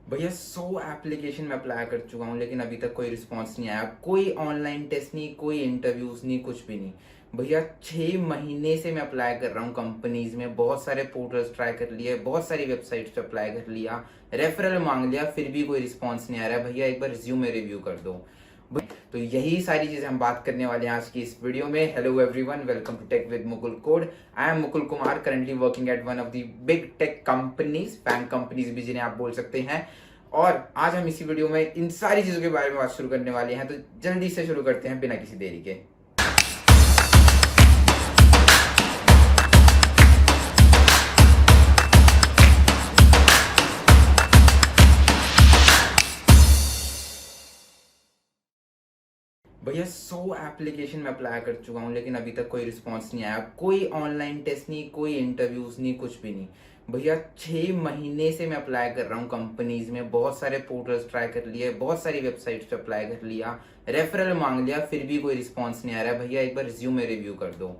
भैया 100 एप्लीकेशन में अप्लाई कर चुका हूँ लेकिन अभी तक कोई रिस्पांस नहीं आया। कोई ऑनलाइन टेस्ट नहीं, कोई इंटरव्यूज नहीं, कुछ भी नहीं। भैया 6 महीने से मैं अप्लाई कर रहा हूँ कंपनीज में। बहुत सारे पोर्टल्स ट्राई कर लिए, बहुत सारी वेबसाइट्स पे अप्लाई कर लिया, रेफरल मांग लिया, फिर भी कोई रिस्पांस नहीं आ रहा है। भैया एक बार रिज्यूमे रिव्यू कर दो। तो यही सारी चीजें हम बात करने वाले हैं आज की इस वीडियो में। Hello everyone, welcome to tech with Mukul code. I am Mukul Kumar, currently working at one of the big tech companies, FAANG companies भी जिन्हें आप बोल सकते हैं। और आज हम इसी वीडियो में इन सारी चीजों के बारे में बात शुरू करने वाले हैं। तो जल्दी से शुरू करते हैं बिना किसी देरी के। भैया 100 एप्लीकेशन में अप्लाई कर चुका हूँ लेकिन अभी तक कोई रिस्पांस नहीं आया। कोई ऑनलाइन टेस्ट नहीं, कोई इंटरव्यूज नहीं, कुछ भी नहीं। भैया 6 महीने से मैं अप्लाई कर रहा हूँ कंपनीज में। बहुत सारे पोर्टल्स ट्राई कर लिए, बहुत सारी वेबसाइट्स पे अप्लाई कर लिया, रेफरल मांग लिया, फिर भी कोई रिस्पांस नहीं आ रहा है। भैया एक बार रिज्यूमे रिव्यू कर दो।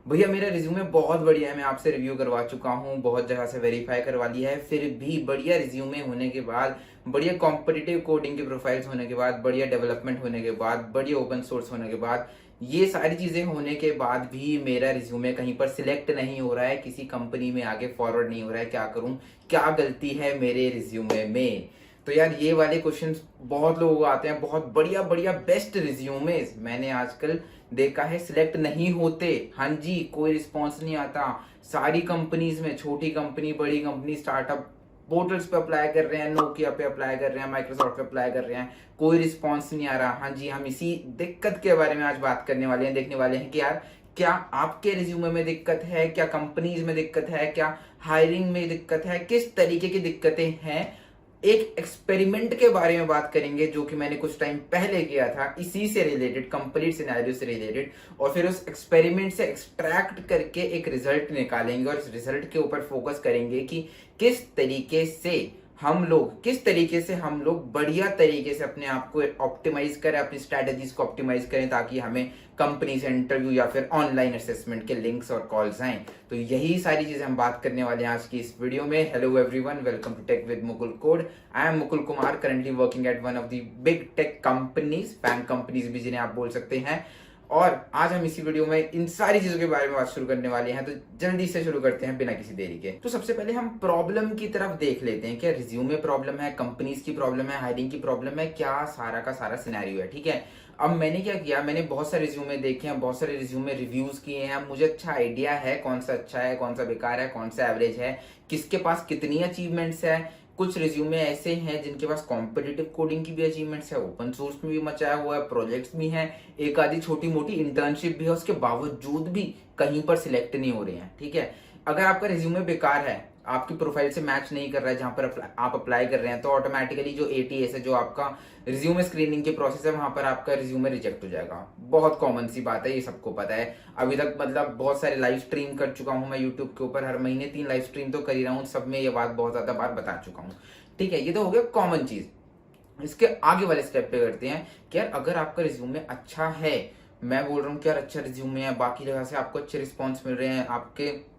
भैया मेरा रिज्यूमे बहुत बढ़िया है, मैं आपसे रिव्यू करवा चुका हूँ, बहुत जगह से वेरीफाई करवा लिया है। फिर भी बढ़िया रिज्यूमे होने के बाद, बढ़िया कॉम्पिटिटिव कोडिंग की प्रोफाइल्स होने के बाद, बढ़िया डेवलपमेंट होने के बाद, बढ़िया ओपन सोर्स होने के बाद, ये सारी चीजें होने के बाद भी मेरा रिज्यूमे कहीं पर सिलेक्ट नहीं हो रहा है, किसी कंपनी में आगे फॉरवर्ड नहीं हो रहा है। क्या करूं? क्या गलती है मेरे रिज्यूमे में? तो यार ये वाले क्वेश्चंस बहुत लोगों को आते हैं। बहुत बढ़िया बढ़िया बेस्ट रिज्यूमेस मैंने आजकल देखा है सिलेक्ट नहीं होते। हाँ जी, कोई रिस्पॉन्स नहीं आता। सारी कंपनीज में, छोटी कंपनी, बड़ी कंपनी, स्टार्टअप, पोर्टल्स पे अप्लाई कर रहे हैं, नोकिया पे अप्लाई कर रहे हैं, माइक्रोसॉफ्ट पे अप्लाई कर रहे हैं, कोई रिस्पॉन्स नहीं आ रहा। हाँ जी, हम इसी दिक्कत के बारे में आज बात करने वाले हैं, देखने वाले हैं कि यार क्या आपके रिज्यूमे में दिक्कत है, क्या कंपनीज में दिक्कत है, क्या हायरिंग में दिक्कत है, किस तरीके की दिक्कतें हैं। एक एक्सपेरिमेंट के बारे में बात करेंगे जो कि मैंने कुछ टाइम पहले किया था, इसी से रिलेटेड, कंप्लीट सिनेरियो से रिलेटेड। और फिर उस एक्सपेरिमेंट से एक्सट्रैक्ट करके एक रिजल्ट निकालेंगे और इस रिजल्ट के ऊपर फोकस करेंगे कि किस तरीके से हम लोग बढ़िया तरीके से अपने आप को ऑप्टिमाइज करें, अपनी स्ट्रेटजीज को ऑप्टिमाइज करें, ताकि हमें कंपनी से इंटरव्यू या फिर ऑनलाइन असेसमेंट के लिंक्स और कॉल्स आए। तो यही सारी चीजें हम बात करने वाले हैं आज की इस वीडियो में। Hello everyone, welcome to tech with Mukul code. I am Mukul Kumar, currently working at one of the big tech companies, FAANG companies भी जिन्हें आप बोल सकते हैं। और आज हम इसी वीडियो में इन सारी चीजों के बारे में बात शुरू करने वाले हैं। तो जल्दी से शुरू करते हैं बिना किसी देरी के। तो सबसे पहले हम प्रॉब्लम की तरफ देख लेते हैं। क्या रिज्यूमे प्रॉब्लम है, कंपनीज की प्रॉब्लम है, हायरिंग की प्रॉब्लम है, क्या सारा का सारा सिनेरियो है? ठीक है, अब मैंने क्या किया, मैंने बहुत सारे रिज्यूमे देखे हैं, बहुत सारे रिज्यूमे रिव्यूज किए हैं। मुझे अच्छा आइडिया है कौन सा अच्छा है, कौन सा बेकार है, कौन सा एवरेज है, किसके पास कितनी अचीवमेंट्स है। कुछ रिज्यूमे ऐसे हैं जिनके पास कॉम्पिटिटिव कोडिंग की भी अचीवमेंट्स है, ओपन सोर्स में भी मचाया हुआ है, प्रोजेक्ट्स भी हैं, एक आधी छोटी मोटी इंटर्नशिप भी है, उसके बावजूद भी कहीं पर सिलेक्ट नहीं हो रहे हैं। ठीक है, अगर आपका रिज्यूमे बेकार है, आपकी प्रोफाइल से मैच नहीं कर रहा है जहां पर आप अप्लाई कर रहे हैं, तो ऑटोमेटिकली जो एटीएस है, जो आपका रिज्यूमे स्क्रीनिंग के प्रोसेस है, वहां पर आपका रिज्यूमे रिजेक्ट हो जाएगा। बहुत कॉमन सी बात है, ये सबको पता है। अभी तक मतलब बहुत सारे लाइव स्ट्रीम कर चुका हूं मैं यूट्यूब के ऊपर, हर महीने 3 लाइव स्ट्रीम तो कर ही रहा हूँ, सब में ये बात बहुत ज्यादा बार बता चुका हूँ। ठीक है, ये तो हो गया कॉमन चीज। इसके आगे वाले स्टेप पे करते हैं कि यार अगर आपका रिज्यूमे अच्छा है, मैं बोल रहा हूँ कि यार अच्छा रिज्यूमे है, बाकी जगह से आपको अच्छे रिस्पॉन्स मिल रहे हैं, आपके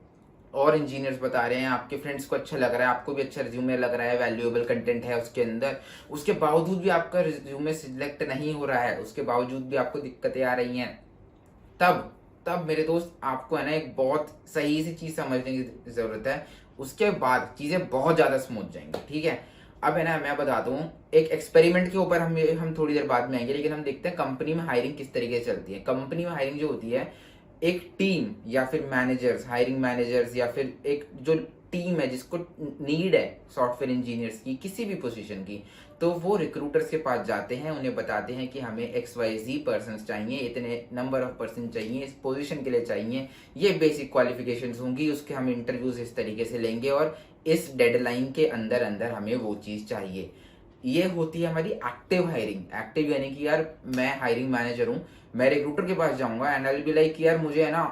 और इंजीनियर्स बता रहे हैं, आपके फ्रेंड्स को अच्छा लग रहा है, आपको भी अच्छा रिज्यूमे लग रहा है, वैल्यूएबल कंटेंट है उसके अंदर, उसके बावजूद भी आपका रिज्यूमे सिलेक्ट नहीं हो रहा है, उसके बावजूद भी आपको दिक्कतें आ रही हैं, तब तब मेरे दोस्त आपको है ना एक बहुत सही सी चीज समझने की जरूरत है। उसके बाद चीजें बहुत ज्यादा स्मूथ जाएंगी। ठीक है, अब है ना मैं बता दूं, एक एक्सपेरिमेंट के ऊपर हम थोड़ी देर बाद में आएंगे, लेकिन हम देखते हैं कंपनी में हायरिंग किस तरीके से चलती है। कंपनी में हायरिंग जो होती है, एक टीम या फिर मैनेजर्स, हायरिंग मैनेजर्स, या फिर एक जो टीम है जिसको नीड है सॉफ्टवेयर इंजीनियर्स की, किसी भी पोजीशन की, तो वो रिक्रूटर्स के पास जाते हैं, उन्हें बताते हैं कि हमें XYZ पर्सन चाहिए, इतने नंबर ऑफ पर्सन चाहिए, इस पोजीशन के लिए चाहिए, ये बेसिक क्वालिफिकेशंस होंगी, उसके हम इंटरव्यूज इस तरीके से लेंगे और इस डेडलाइन के अंदर अंदर हमें वो चीज चाहिए। ये होती है हमारी एक्टिव हायरिंग। एक्टिव यानी कि यार मैं हायरिंग मैनेजर हूँ, मैं रिक्रूटर के पास जाऊंगा and I will be like कि यार मुझे है ना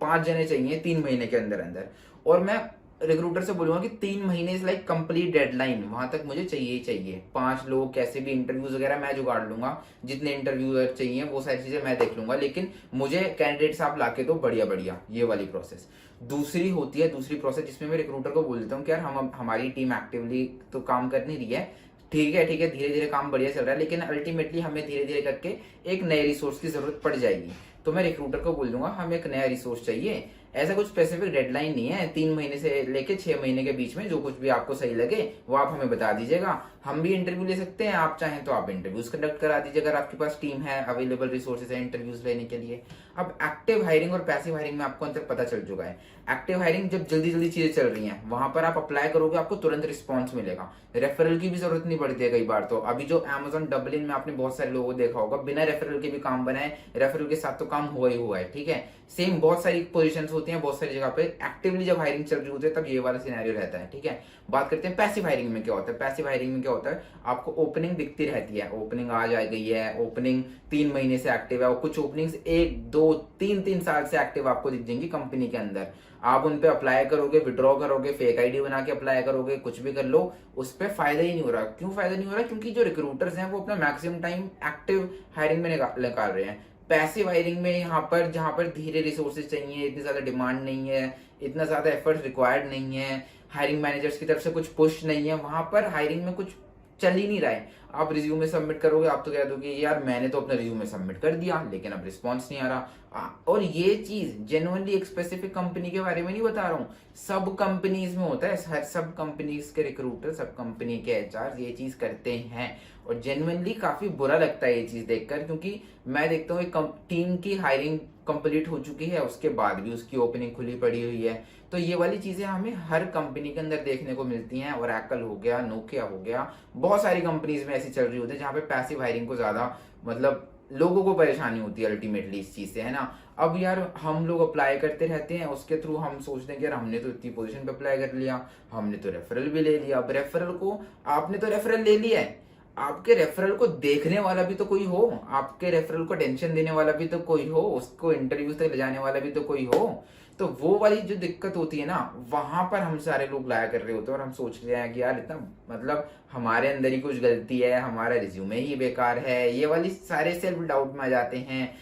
5 जने चाहिए 3 महीने के अंदर अंदर, और मैं रिक्रूटर से बोलूंगा कि 3 महीने इज लाइक कंप्लीट डेडलाइन, वहां तक मुझे चाहिए ही चाहिए। 5 लोग कैसे भी इंटरव्यूज वगैरह मैं जुगाड़ लूंगा, जितने इंटरव्यूअर चाहिए वो सारी चीजें मैं देख लूंगा, लेकिन मुझे कैंडिडेट्स आप लाके दो बढ़िया बढ़िया, ये वाली प्रोसेस। दूसरी होती है दूसरी प्रोसेस जिसमें मैं रिक्रूटर को बोल देता हूँ कि यार हम हमारी टीम एक्टिवली तो काम कर नहीं रही है, ठीक है धीरे धीरे काम बढ़िया चल रहा है, लेकिन अल्टीमेटली हमें धीरे धीरे करके एक नए रिसोर्स की जरूरत पड़ जाएगी। तो मैं रिक्रूटर को बोल दूंगा हमें एक नया रिसोर्स चाहिए, ऐसा कुछ स्पेसिफिक डेडलाइन नहीं है, 3 महीने से लेके 6 महीने के बीच में जो कुछ भी आपको सही लगे वो आप हमें बता दीजिएगा। हम भी इंटरव्यू ले सकते हैं, आप चाहें तो आप इंटरव्यूज कंडक्ट करा दीजिए अगर आपके पास टीम है, अवेलेबल रिसोर्सेज है इंटरव्यूज लेने के लिए। अब एक्टिव हायरिंग और पैसिव हायरिंग में आपको अंतर पता चल चुका है। एक्टिव हायरिंग जब जल्दी जल्दी चीजें चल रही हैं वहां पर आप अप्लाई करोगे, आपको तुरंत रिस्पॉन्स मिलेगा, रेफरल की भी जरूरत नहीं पड़ती है कई बार। तो अभी जो Amazon डबलिन में आपने बहुत सारे लोगों को देखा होगा, बिना रेफरल के भी काम बनाए, रेफरल के साथ तो काम हुआ ही हुआ है, ठीक है। सेम बहुत सारी पोजीशंस होती हैं बहुत सारी जगह पे, एक्टिवली जब हायरिंग चल रही होती है तब ये वाला सिनेरियो रहता है, ठीक है। बात करते हैं पैसिव हायरिंग में क्या होता है। पैसिव हायरिंग में क्या होता है, आपको ओपनिंग दिखती रहती है, ओपनिंग आज आ गई है, ओपनिंग 3 महीने से एक्टिव है, और कुछ ओपनिंग्स 1 2 3 3 साल से एक्टिव आपको दिख जाएंगी कंपनी के अंदर। आप उन पे अप्लाई करोगे, विड्रॉ करोगे, फेक आईडी बना के अप्लाई करोगे, कुछ भी कर लो, उस पर फायदा ही नहीं हो रहा। क्यों फायदा नहीं हो रहा? क्योंकि जो रिक्रूटर्स हैं वो अपना मैक्सिमम टाइम एक्टिव हायरिंग में निकाल रहे हैं। पैसिव हायरिंग में यहाँ पर जहां पर धीरे रिसोर्सेज चाहिए, इतनी ज्यादा डिमांड नहीं है, इतना ज्यादा एफर्ट रिक्वायर्ड नहीं है, हायरिंग मैनेजर्स की तरफ से कुछ पुश नहीं है, वहां पर हायरिंग में कुछ चल ही नहीं रहा है। आप रिज्यूमे सबमिट करोगे, आप तो कह दोगे यार मैंने तो अपना रिज्यूमे सबमिट कर दिया लेकिन अब रिस्पॉन्स नहीं आ रहा। और ये चीज जेन्युइनली एक स्पेसिफिक कंपनी के बारे में नहीं बता रहा हूँ, सब कंपनीज में होता है, हर सब कंपनीज के रिक्रूटर, सब कंपनी के एचआर ये चीज करते हैं। और जेन्युइनली काफी बुरा लगता है ये चीज देखकर, क्योंकि मैं देखता हूँ एक टीम की हायरिंग कंप्लीट हो चुकी है, उसके बाद भी उसकी ओपनिंग खुली पड़ी हुई है। तो ये वाली चीजें हमें हर कंपनी के अंदर देखने को मिलती हैं। और एप्पल हो गया, नोकिया हो गया, बहुत सारी कंपनीज में ऐसी चल रही होती है जहाँ पे पैसिव हायरिंग को ज्यादा मतलब लोगों को परेशानी होती है अल्टीमेटली इस चीज से, है ना। अब यार हम लोग अप्लाई करते रहते हैं, उसके थ्रू हम सोचते हैं कि यार हमने तो इतनी पोजीशन पे अप्लाई कर लिया, हमने तो रेफरल भी ले लिया। अब रेफरल को, आपने तो रेफरल ले लिया है, आपके रेफरल को देखने वाला भी तो कोई हो, आपके रेफरल को टेंशन देने वाला भी तो कोई हो, उसको इंटरव्यू तक ले जाने वाला भी तो कोई हो। तो वो वाली जो दिक्कत होती है ना, वहां पर हम सारे लोग लाया कर रहे होते हैं और हम सोच रहे हैं कि यार इतना मतलब हमारे अंदर ही कुछ गलती है, हमारा रिज्यूमे ही बेकार है, ये वाली सारे सेल्फ डाउट में आ जाते हैं,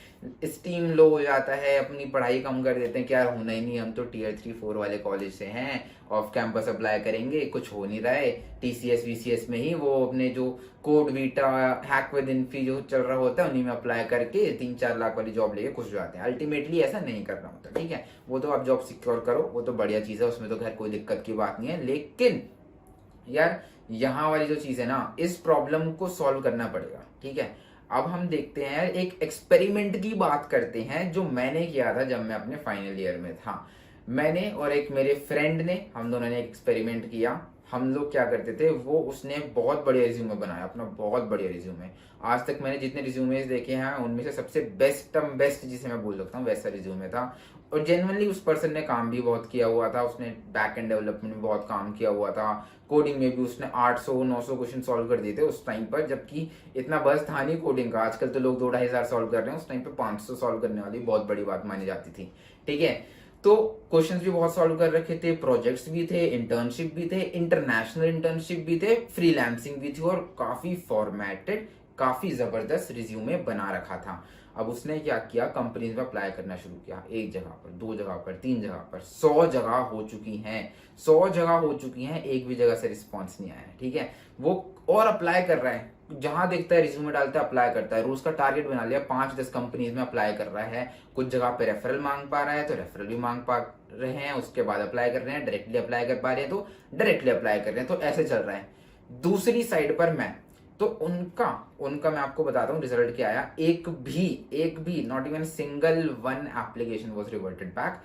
स्टीम लो हो जाता है, अपनी पढ़ाई कम कर देते हैं कि यार होना ही नहीं, हम तो टियर 3 4 वाले कॉलेज से हैं, ऑफ कैंपस अप्लाई करेंगे, कुछ हो नहीं रहा है, टीसीएस वीसीएस में ही वो अपने जो code Vita hack with Infy जो चल रहा होता है उन्हीं में अप्लाई करके 3 4 लाख वाली जॉब लेके खुश हो जाते हैं। अल्टीमेटली ऐसा नहीं करना होता, ठीक है। वो तो आप जॉब सिक्योर करो, वो तो बढ़िया चीज है, उसमें तो खैर कोई दिक्कत की बात नहीं है, लेकिन यार यहाँ वाली जो चीज है ना, इस प्रॉब्लम को सॉल्व करना पड़ेगा, ठीक है। अब हम देखते हैं एक एक्सपेरिमेंट की बात करते हैं जो मैंने किया था जब मैं अपने फाइनल ईयर में था। मैंने और एक मेरे फ्रेंड ने, हम दोनों ने एक्सपेरिमेंट किया। हम लोग क्या करते थे, वो उसने बहुत बढ़िया रिज्यूमे बनाया अपना, बहुत बढ़िया रिज्यूमे। आज तक मैंने जितने रिज्यूमेज देखे हैं उनमें से सबसे बेस्ट जिसे मैं बोल सकता हूँ वैसा रिज्यूमे था। और जेनुअनली उस पर्सन ने काम भी बहुत किया हुआ था, उसने बैक एंड डेवलपमेंट में बहुत काम किया हुआ था, कोडिंग में भी उसने 800 900 क्वेश्चन सॉल्व कर दिए थे उस टाइम पर, जबकि इतना बस था नहीं कोडिंग का। आजकल तो लोग 2 2.5 हजार सॉल्व कर रहे हैं, उस टाइम पे 500 सॉल्व करने वाली बहुत बड़ी बात मानी जाती थी, ठीक है। तो क्वेश्चंस भी बहुत सॉल्व कर रखे थे, प्रोजेक्ट्स भी थे, इंटर्नशिप भी थे, इंटरनेशनल इंटर्नशिप भी थे, फ्रीलांसिंग भी थी, और काफी फॉर्मेटेड, काफी जबरदस्त रिज्यूमे बना रखा था। अब उसने क्या किया, कंपनीज में अप्लाई करना शुरू किया, 1 जगह पर, 2 जगह पर, 3 जगह पर, 100 जगह हो चुकी हैं, 100 जगह हो चुकी हैं, एक भी जगह से रिस्पॉन्स नहीं आया, ठीक है। वो और अप्लाई कर रहा है, जहां देखता है रिज्यूमे डालता है अप्लाई करता है, रोज का टारगेट बना लिया, 5 10 कंपनीज में अप्लाई कर रहा है। कुछ जगह पे रेफरल मांग पा रहा है तो रेफरल भी मांग पा रहे हैं, उसके बाद अप्लाई कर रहे हैं, डायरेक्टली अप्लाई कर पा रहे हैं तो डायरेक्टली अप्लाई कर रहे हैं, तो ऐसे चल रहा है। दूसरी साइड पर मैं, तो उनका मैं आपको बताता हूँ रिजल्ट क्या आया। एक भी not even single one application was reverted back,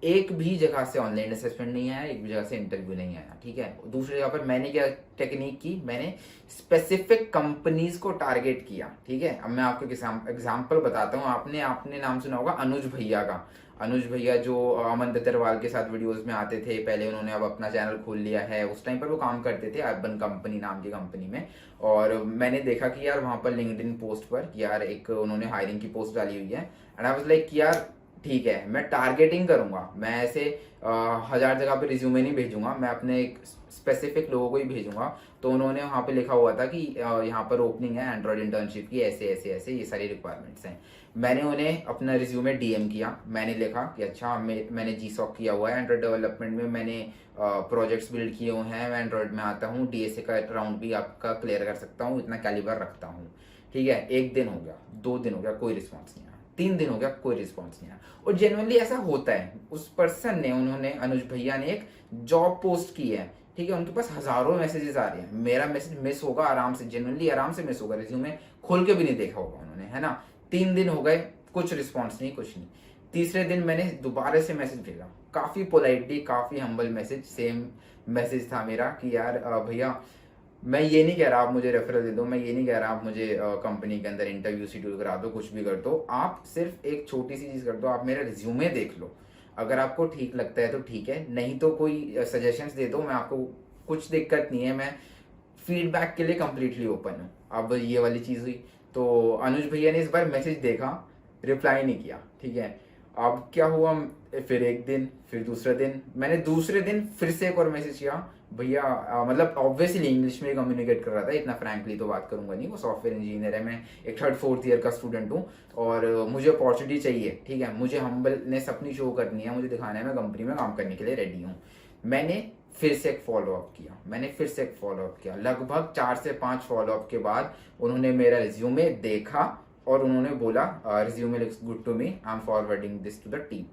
एक भी जगह से ऑनलाइन असेसमेंट नहीं आया, एक भी जगह से इंटरव्यू नहीं आया, ठीक है। दूसरी जगह पर मैंने क्या टेक्निक की, मैंने स्पेसिफिक कंपनीज को टारगेट किया, ठीक है। अब मैं आपको एग्जांपल बताता हूँ। आपने नाम सुना होगा अनुज भैया का। अनुज भैया जो अमन दत्तरवाल के साथ वीडियोस में आते थे पहले, उन्होंने अब अपना चैनल खोल लिया है। उस टाइम पर वो काम करते थे अर्बन कंपनी नाम की कंपनी में, और मैंने देखा कि यार वहां पर लिंक्डइन पोस्ट पर यार एक उन्होंने हायरिंग की पोस्ट डाली हुई है, एंड आई वाज लाइक यार ठीक है, मैं टारगेटिंग करूंगा, मैं ऐसे 1000 जगह पे रिज्यूमे नहीं भेजूंगा, मैं अपने एक स्पेसिफिक लोगों को ही भेजूंगा। तो उन्होंने वहाँ पे लिखा हुआ था कि यहाँ पर ओपनिंग है एंड्रॉयड इंटर्नशिप की, ऐसे ऐसे ऐसे ये सारी रिक्वायरमेंट्स हैं। मैंने उन्हें अपना रिज्यूमे डीएम किया, मैंने लिखा कि अच्छा मैंने जीसॉक किया हुआ है एंड्रॉयड डेवलपमेंट में, मैंने प्रोजेक्ट्स बिल्ड किए हुए हैं, मैं एंड्रॉयड में आता हूँ, डीएसए का राउंड भी आपका क्लियर कर सकता हूँ, इतना कैलिबर रखता हूँ। ठीक है, 1 दिन हो गया, 2 दिन हो गया, कोई रिस्पॉन्स नहीं आया, 3 दिन हो गया, कोई रिस्पॉन्स नहीं आया। और जेनुअनली ऐसा होता है, उस पर्सन ने, उन्होंने, अनुज भैया ने एक जॉब पोस्ट की है, ठीक है, उनके पास हजारों मैसेजेस आ रहे हैं, मेरा मैसेज मिस होगा आराम से, जेनुअनली आराम से मिस होगा, रिज्यूमे खोल के भी नहीं देखा होगा उन्होंने, है ना। 3 दिन हो गए, कुछ रिस्पॉन्स नहीं, कुछ नहीं। तीसरे दिन मैंने दोबारा से मैसेज भेजा, काफी पोलाइटली, काफी हम्बल मैसेज, सेम मैसेज था मेरा कि यार भैया, मैं ये नहीं कह रहा आप मुझे रेफरल दे दो, मैं ये नहीं कह रहा आप मुझे कंपनी के अंदर इंटरव्यू शेड्यूल करा दो, कुछ भी कर दो, आप सिर्फ एक छोटी सी चीज कर दो, आप मेरा रिज्यूमे देख लो, अगर आपको ठीक लगता है तो ठीक है, नहीं तो कोई सजेशंस दे दो, मैं आपको, कुछ दिक्कत नहीं है, मैं फीडबैक के लिए कंप्लीटली ओपन हूँ। अब ये वाली चीज हुई, तो अनुज भैया ने इस बार मैसेज देखा, रिप्लाई नहीं किया, ठीक है। अब क्या हुआ, फिर 1 दिन, फिर दूसरा दिन, मैंने दूसरे दिन फिर से एक और मैसेज किया, भैया मतलब ऑब्वियसली इंग्लिश में कम्युनिकेट कर रहा था, इतना फ्रैंकली तो बात करूंगा नहीं, वो सॉफ्टवेयर इंजीनियर है, मैं एक 3rd-4th ईयर का स्टूडेंट हूँ, और मुझे अपॉर्चुनिटी चाहिए, ठीक है, मुझे हम्बलनेस अपनी शो करनी है, मुझे दिखाना है मैं कंपनी में काम करने के लिए रेडी हूँ। मैंने फिर से एक फॉलोअप किया, लगभग 4 से 5 फॉलोअप के बाद उन्होंने मेरा रिज्यूमे देखा और उन्होंने बोला resume looks good to me, I am forwarding this to the team.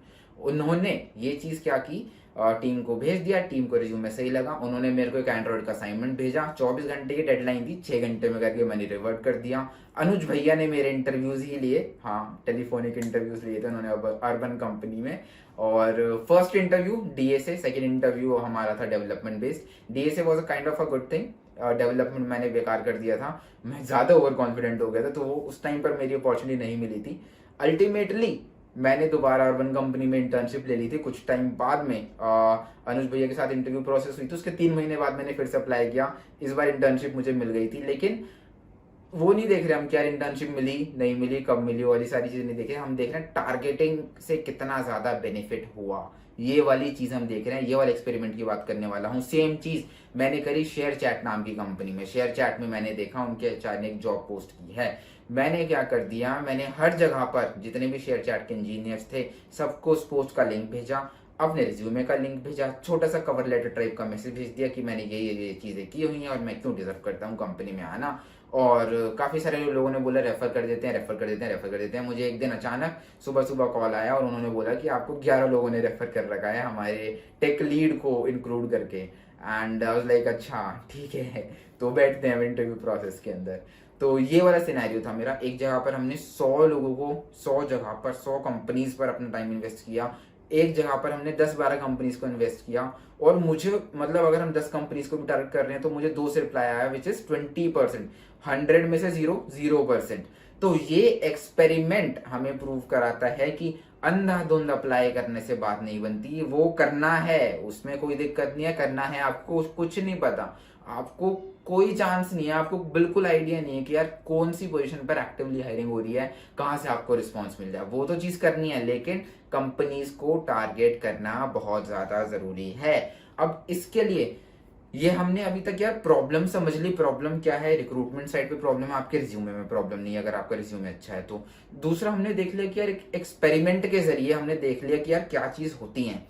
उन्होंने ये चीज क्या की, टीम को भेज दिया, टीम को रिज्यूमे सही लगा, उन्होंने मेरे को एक एंड्रॉइड का असाइनमेंट भेजा, 24 घंटे की डेडलाइन थी, 6 घंटे में करके मैंने रिवर्ट कर दिया। अनुज भैया ने मेरे इंटरव्यूज ही लिए, हाँ टेलीफोनिक इंटरव्यूज लिए थे उन्होंने अर्बन कंपनी में, और first interview DSA, second interview हमारा था development based. DSA was a kind of a good thing, development मैंने बेकार कर दिया था, मैं ज्यादा ओवर कॉन्फिडेंट हो गया था, तो वो उस टाइम पर मेरी अपॉर्चुनिटी नहीं मिली थी। अल्टीमेटली मैंने दोबारा अर्बन कंपनी में इंटर्नशिप ले ली थी, कुछ टाइम बाद में अनुज भैया के साथ इंटरव्यू प्रोसेस हुई, तो उसके 3 महीने बाद मैंने फिर से अप्लाई किया, इस बार इंटर्नशिप मुझे मिल गई थी। लेकिन वो नहीं देख रहे हम क्या इंटर्नशिप मिली नहीं मिली, कब मिली, वाली सारी चीजें नहीं देख रहे, हम देख रहे हैं टारगेटिंग से कितना ज्यादा बेनिफिट हुआ, ये वाली चीज हम देख रहे हैं। ये वाले एक्सपेरिमेंट की बात करने वाला हूँ। सेम चीज मैंने करी शेयर चैट नाम की कंपनी में। शेयर चैट में मैंने देखा उनके एचआर ने एक जॉब पोस्ट की है, मैंने क्या कर दिया, मैंने हर जगह पर जितने भी शेयर चैट के इंजीनियर्स थे सबको उस पोस्ट का लिंक भेजा, अपने रिज्यूमे का लिंक भेजा, छोटा सा कवर लेटर टाइप का मैसेज भेज दिया कि मैंने ये चीजें की हुई हैं और मैं क्यों डिजर्व करता हूँ कंपनी में आना। और काफी सारे लोगों ने बोला रेफर कर देते हैं। मुझे एक दिन अचानक सुबह सुबह कॉल आया और उन्होंने बोला कि आपको 11 लोगों ने रेफर कर रखा है, हमारे टेक लीड को इंक्लूड करके। एंड आई वाज लाइक अच्छा ठीक है, तो बैठते हैं इंटरव्यू प्रोसेस के अंदर। तो ये वाला सिनेरियो था मेरा। एक जगह पर हमने 100 लोगों को 100 जगह पर 100 कंपनीज पर अपना टाइम इन्वेस्ट किया, एक जगह पर हमने 10-12 कंपनीज को इन्वेस्ट किया, और मुझे मतलब अगर हम 10 कंपनीज को भी टारगेट कर रहे हैं तो मुझे 2 से रिप्लाई आया विच इज 20%, 100 में से 0%। तो ये एक्सपेरिमेंट हमें प्रूव कराता है कि अंधाधुंध अप्लाई करने से बात नहीं बनती, वो करना है, उसमें कोई दिक्कत नहीं है, करना है। आपको कुछ नहीं पता, आपको कोई चांस नहीं है, आपको बिल्कुल आइडिया नहीं है कि यार कौन सी पोजीशन पर एक्टिवली हायरिंग हो रही है, कहां से आपको रिस्पांस मिल जाए, वो तो चीज करनी है, लेकिन कंपनीज को टारगेट करना बहुत ज्यादा जरूरी है। अब इसके लिए ये हमने अभी तक यार प्रॉब्लम समझ ली। प्रॉब्लम क्या है, रिक्रूटमेंट साइड पे प्रॉब्लम है, आपके रिज्यूमे में प्रॉब्लम नहीं है अगर आपका रिज्यूमे अच्छा है तो। दूसरा हमने देख लिया कि यार एक्सपेरिमेंट के जरिए हमने देख लिया कि यार क्या चीज होती है।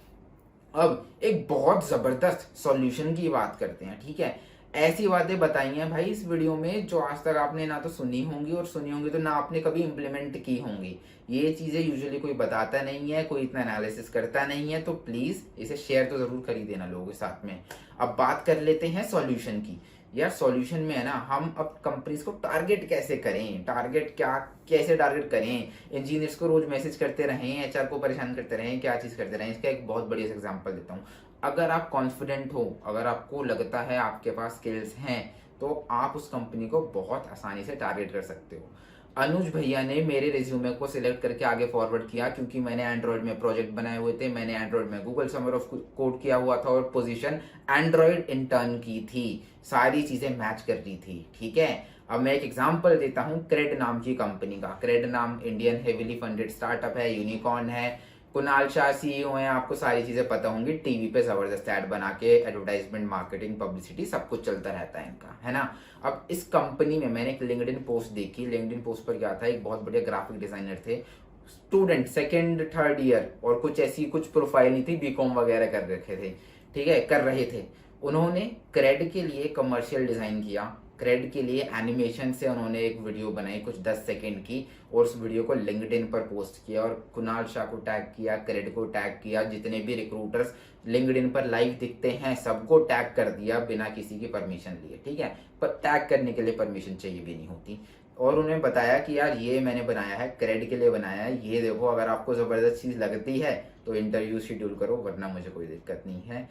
अब एक बहुत जबरदस्त सॉल्यूशन की बात करते हैं, ठीक है। ऐसी बातें बताई हैं भाई इस वीडियो में जो आज तक आपने ना तो सुनी होंगी, और सुनी होंगी तो ना आपने कभी इंप्लीमेंट की होंगी। ये चीजें यूजुअली कोई बताता नहीं है, कोई इतना एनालिसिस करता नहीं है, तो प्लीज इसे शेयर तो जरूर कर ही देना लोगों के साथ में। अब बात कर लेते हैं सॉल्यूशन की। यार सॉल्यूशन में है ना, हम अब कंपनीज को टारगेट कैसे करें, कैसे टारगेट करें। इंजीनियर्स को रोज मैसेज करते रहें, एचआर को परेशान करते रहें, क्या चीज करते रहें। इसका एक बहुत बढ़िया एग्जांपल देता हूँ। अगर आप कॉन्फिडेंट हो, अगर आपको लगता है आपके पास स्किल्स हैं, तो आप उस कंपनी को बहुत आसानी से टारगेट कर सकते हो। अनुज भैया ने मेरे रिज्यूमे को सिलेक्ट करके आगे फॉरवर्ड किया, क्योंकि मैंने एंड्रॉइड में प्रोजेक्ट बनाए हुए थे, मैंने एंड्रॉइड में गूगल समर ऑफ कोड किया हुआ था, और पोजीशन एंड्रॉइड इंटर्न की थी, सारी चीजें मैच कर रही थी, ठीक है। अब मैं एक एग्जांपल देता हूँ क्रेड नाम की कंपनी का। क्रेड नाम इंडियन हेविली फंडेड स्टार्टअप है, यूनिकॉर्न है, कुणाल शाह सीईओ हैं, आपको सारी चीजें पता होंगी, टीवी पे जबरदस्त ऐड बना के एडवर्टाइजमेंट, मार्केटिंग, पब्लिसिटी सब कुछ चलता रहता है इनका, है ना। अब इस कंपनी में मैंने एक लिंक्डइन पोस्ट देखी। लिंक्डइन पोस्ट पर क्या था, एक बहुत बढ़िया ग्राफिक डिजाइनर थे, स्टूडेंट, सेकेंड थर्ड ईयर, और कुछ ऐसी कुछ प्रोफाइल नहीं थी, बीकॉम वगैरह कर रखे थे, ठीक है, कर रहे थे। उन्होंने क्रेड के लिए कमर्शियल डिजाइन किया, क्रेड के लिए एनिमेशन से उन्होंने एक वीडियो बनाई कुछ 10 सेकंड की, और उस वीडियो को लिंक्डइन पर पोस्ट किया और कुणाल शाह को टैग किया, क्रेड को टैग किया, जितने भी रिक्रूटर्स लिंक्डइन पर लाइव दिखते हैं सबको टैग कर दिया बिना किसी की परमिशन लिए, ठीक है। पर टैग करने के लिए परमिशन चाहिए भी नहीं होती। और उन्हें बताया कि यार ये मैंने बनाया है, क्रेड के लिए बनाया है, ये देखो, अगर आपको जबरदस्त चीज लगती है तो इंटरव्यू शेड्यूल करो, वरना मुझे कोई दिक्कत नहीं है।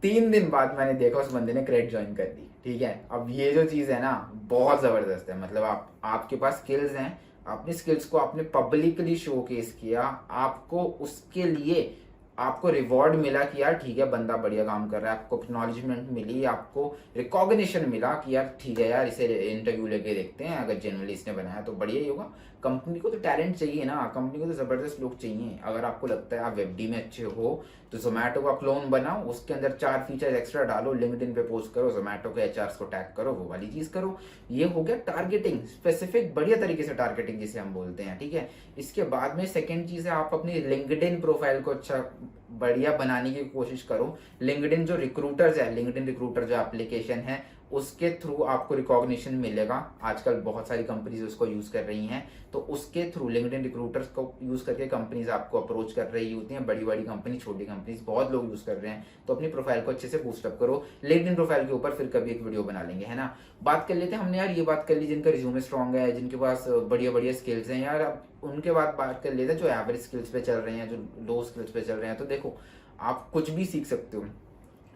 3 दिन बाद मैंने देखा उस बंदे ने क्रेड ज्वाइन कर दी, ठीक है। अब ये जो चीज है ना, बहुत जबरदस्त है। मतलब आपके पास स्किल्स हैं, अपनी स्किल्स को आपने पब्लिकली शोकेस किया, आपको उसके लिए आपको रिवॉर्ड मिला कि यार ठीक है, बंदा बढ़िया काम कर रहा है, आपको एक्नॉलेजमेंट मिली, आपको रिकॉग्निशन मिला कि यार ठीक है यार, इसे इंटरव्यू लेके देखते हैं, अगर जनरली इसने बनाया तो बढ़िया ही होगा। कंपनी को तो टैलेंट चाहिए ना, कंपनी को तो जबरदस्त लोग चाहिए। अगर आपको लगता है आप वेबडी में अच्छे हो तो जोमेटो का क्लोन बनाओ, उसके अंदर 4 फीचर एक्स्ट्रा डालो, लिंक्डइन पे पोस्ट करो, जोमेटो के एचआर को टैग करो, वो वाली चीज करो। ये हो गया टारगेटिंग, स्पेसिफिक बढ़िया तरीके से टारगेटिंग जिसे हम बोलते हैं, ठीक है। इसके बाद में सेकंड चीज है, आप अपनी लिंक्डइन प्रोफाइल को अच्छा बढ़िया बनाने की कोशिश करो। लिंक्डइन जो रिक्रूटर्स है, लिंक्डइन रिक्रूटर जो एप्लीकेशन है, उसके थ्रू आपको रिकॉग्निशन मिलेगा। आजकल बहुत सारी कंपनीज उसको यूज कर रही हैं, तो उसके थ्रू लिंक्डइन रिक्रूटर्स को यूज करके कंपनीज आपको अप्रोच कर रही होती हैं, बड़ी बड़ी कंपनी, छोटी कंपनीज, बहुत लोग यूज कर रहे हैं। तो अपनी प्रोफाइल को अच्छे से बूस्टअप करो। लिंक्डइन प्रोफाइल के ऊपर फिर कभी एक वीडियो बना लेंगे, है ना। बात कर लेते हैं हमने यार, ये बात कर ली जिनका रिज्यूमे स्ट्रॉन्ग है, जिनके पास बढ़िया बढ़िया स्किल्स हैं यार, अब उनके बाद बात कर लेते हैं जो एवरेज स्किल्स पे चल रहे हैं, जो लो स्किल्स पे चल रहे हैं। तो देखो, आप कुछ भी सीख सकते हो।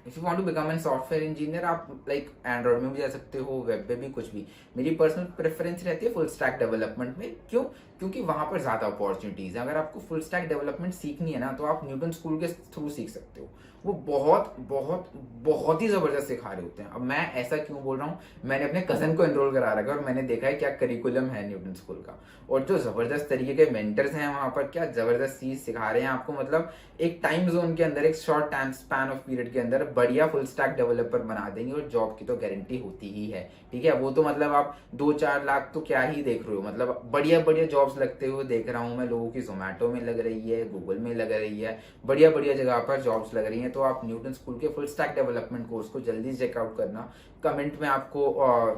If you want to become an software engineer, आप लाइक एंड्रॉइड में भी जा सकते हो, वेब पे भी, कुछ भी। मेरी पर्सनल प्रेफरेंस रहती है फुल स्टैक डेवलपमेंट में। क्यों? क्योंकि वहां पर ज्यादा अपॉर्चुनिटीज है। अगर आपको फुल स्टैक डेवलपमेंट सीखनी है ना, तो आप न्यूटन स्कूल के थ्रू सीख सकते हो। वो बहुत बहुत बहुत ही जबरदस्त सिखा रहे होते हैं। अब मैं ऐसा क्यों बोल रहा हूँ, मैंने अपने कजन को एनरोल करा रखा है और मैंने देखा है क्या करिकुलम है न्यूटन स्कूल का, और जो जबरदस्त तरीके के मेंटर्स हैं वहां पर, क्या जबरदस्त चीज सिखा रहे हैं आपको। मतलब एक टाइम जोन के अंदर, एक short time span of period के अंदर बढ़िया फुल स्टैक डेवलपर बना देंगे, और जॉब की तो गारंटी होती ही है, ठीक है। वो तो मतलब आप 2-4 लाख तो क्या ही देख रहे हो, मतलब बढ़िया बढ़िया जॉब्स लगते हुए देख रहा हूँ मैं लोगों की। जोमेटो में लग रही है, गूगल में लग रही है, बढ़िया बढ़िया जगह पर जॉब्स लग रही हैं। तो आप न्यूटन स्कूल के फुल स्टैक डेवलपमेंट कोर्स को जल्दी चेकआउट करना। कमेंट में आपको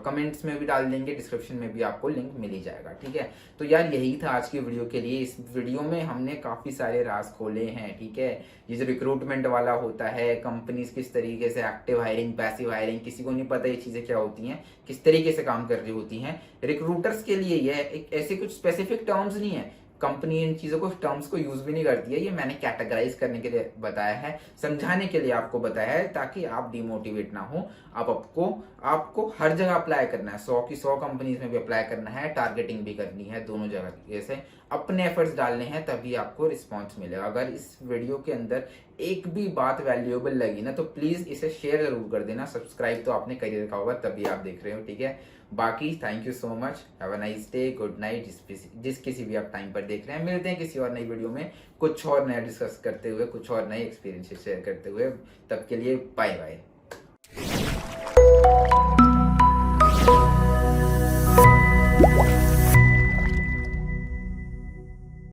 कमेंट्स में भी डाल देंगे, डिस्क्रिप्शन में भी आपको लिंक मिल ही जाएगा, ठीक है। तो यार यही था आज की वीडियो के लिए। इस वीडियो में हमने काफी सारे राज खोले हैं, ठीक है। ये जो रिक्रूटमेंट वाला होता है, कंपनीज किस तरीके से एक्टिव हायरिंग, पैसिव हायरिंग, किसी को नहीं पता ये चीजें क्या होती हैं, किस तरीके से काम कर रही होती हैं। रिक्रूटर्स के लिए ये एक ऐसे कुछ स्पेसिफिक टर्म्स नहीं है, कंपनी इन चीजों को, टर्म्स को यूज भी नहीं करती है। ये मैंने कैटेगराइज करने के लिए बताया है, समझाने के लिए आपको बताया है, ताकि आप डिमोटिवेट ना हो। आपको हर जगह अप्लाई करना है, 100 की 100 कंपनीज में भी अप्लाई करना है, टारगेटिंग भी करनी है, दोनों जगह जैसे अपने एफर्ट्स डालने हैं, तभी आपको रिस्पॉन्स मिलेगा। अगर इस वीडियो के अंदर एक भी बात वैल्यूएबल लगी ना, तो प्लीज इसे शेयर जरूर कर देना। सब्सक्राइब तो आपने कर रखा होगा, तभी आप देख रहे हो, ठीक है। बाकी thank you so much, have a nice day, good night, जिस किसी भी आप टाइम पर देख रहे हैं। मिलते हैं किसी और नई वीडियो में, कुछ और नया डिस्कस करते हुए, कुछ और नए एक्सपीरियंसेस शेयर करते हुए। तब के लिए बाय बाय।